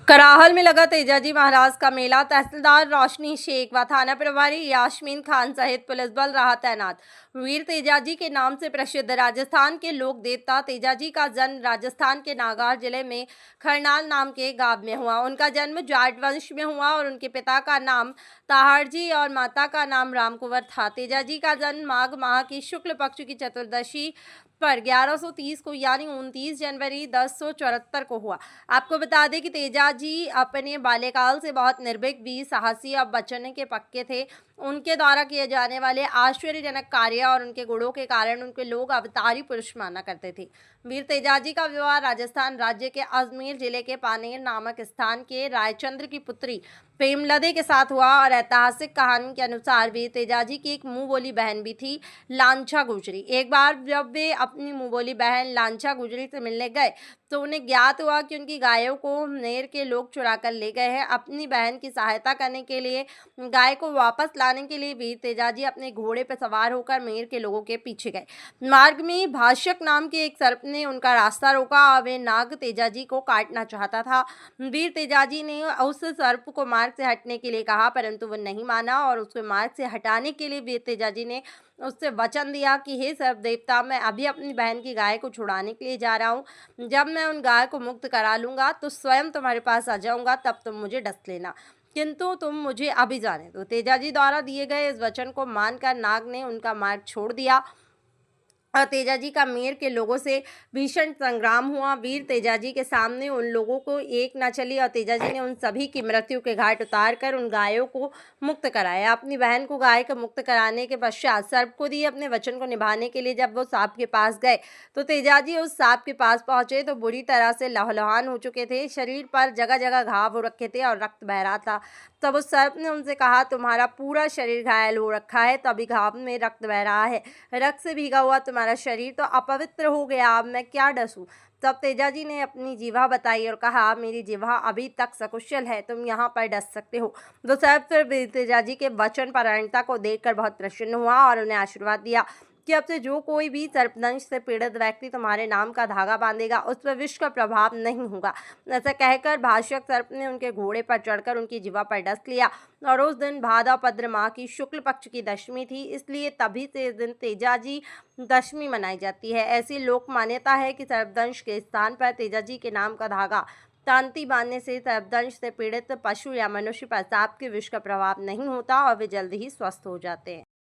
कराहल में लगा तेजाजी महाराज का मेला। तहसीलदार रोशनी शेख व थाना प्रभारी यास्मीन खान सहित पुलिस बल रहा तैनात। वीर तेजाजी के नाम से प्रसिद्ध राजस्थान के लोक देवता तेजाजी का जन्म राजस्थान के नागौर जिले में खरनाल नाम के गांव में हुआ। उनका जन्म जाट वंश में हुआ और उनके पिता का नाम ताहड़जी और माता का नाम रामकुंवर था। तेजाजी का जन्म माघ माह की शुक्ल पक्ष की चतुर्दशी पर 1130 को यानी 29 जनवरी 1074 को हुआ। आपको बता दें कि तेजाजी अपने बाल्यकाल से बहुत निर्भीक, वीर, साहसी और बचने के पक्के थे। उनके द्वारा किए जाने वाले आश्चर्यजनक कार्य और उनके गुणों के कारण उनके लोग अवतारी पुरुष माना करते थे। वीर तेजाजी का विवाह राजस्थान राज्य के अजमेर जिले के पानेर नामक स्थान के रायचंद्र की पुत्री प्रेमलदे के साथ हुआ और ऐतिहासिक कहानी के अनुसार वीर तेजाजी की एक मुंह बोली बहन भी थी, लांछा गुजरी। एक बार जब वे अपनी मुंह बोली बहन लांछा गुजरी से मिलने गए तो उन्हें ज्ञात हुआ कि उनकी गायों को नेर के लोग चुरा कर ले गए हैं। अपनी बहन की सहायता करने के लिए गाय को वापस लाने के लिए वीर तेजाजी अपने घोड़े पर सवार होकर मेर के लोगों के पीछे गए। मार्ग में भाष्यक नाम के एक सर्प ने उनका रास्ता रोका और वे नाग तेजाजी को काटना चाहता था। वीर तेजाजी ने उस सर्प को मार्ग से हटने के लिए कहा, परंतु वह नहीं माना और उसको मार्ग से हटाने के लिए वीर तेजाजी ने उससे वचन दिया कि हे सर्प देवता, मैं अभी अपनी बहन की गाय को छुड़ाने के लिए जा रहा हूँ। जब मैं उन गाय को मुक्त करा लूँगा तो स्वयं तुम्हारे पास आ जाऊँगा, तब तुम मुझे डस लेना, किंतु तुम मुझे अभी जाने दो। तेजाजी द्वारा दिए गए इस वचन को मानकर नाग ने उनका मार्ग छोड़ दिया और तेजाजी का मेर के लोगों से भीषण संग्राम हुआ। वीर तेजाजी के सामने उन लोगों को एक न चली और तेजाजी ने उन सभी की मृत्यु के घाट उतारकर उन गायों को मुक्त कराया। अपनी बहन को गाय को मुक्त कराने के पश्चात सर्प को दिए अपने वचन को निभाने के लिए जब वो सांप के पास गए तो तेजाजी उस सांप के पास पहुंचे तो बुरी तरह से लहूलुहान हो चुके थे। शरीर पर जगह जगह घाव हो रखे थे और रक्त बह रहा था। तब उस सर्प ने उनसे कहा, तुम्हारा पूरा शरीर घायल हो रखा है, तभी घाव में रक्त बह रहा है, रक्त से भीगा हुआ तुम्हारा शरीर तो अपवित्र हो गया, अब मैं क्या डसूं। तब तेजाजी ने अपनी जिह्वा बताई और कहा, मेरी जिह्वा अभी तक सकुशल है, तुम यहाँ पर डस सकते हो। तो सर्प फिर तेजाजी के वचन परायणता को देखकर बहुत प्रसन्न हुआ और उन्हें आशीर्वाद दिया कि अब से जो कोई भी सर्पदंश से पीड़ित व्यक्ति तुम्हारे नाम का धागा बांधेगा उस पर विष का प्रभाव नहीं होगा। ऐसा कहकर भाष्यक सर्प ने उनके घोड़े पर चढ़कर उनकी जिह्वा पर डस लिया और उस दिन भाद्रपद माह की शुक्ल पक्ष की दशमी थी, इसलिए तभी से इस दिन तेजाजी दशमी मनाई जाती है। ऐसी लोक मान्यता है कि सर्पदंश के स्थान पर तेजाजी के नाम का धागा तांती बांधने से सर्पदंश से पीड़ित पशु या मनुष्य पर सांप के विष का प्रभाव नहीं होता और वे जल्द ही स्वस्थ हो जाते हैं।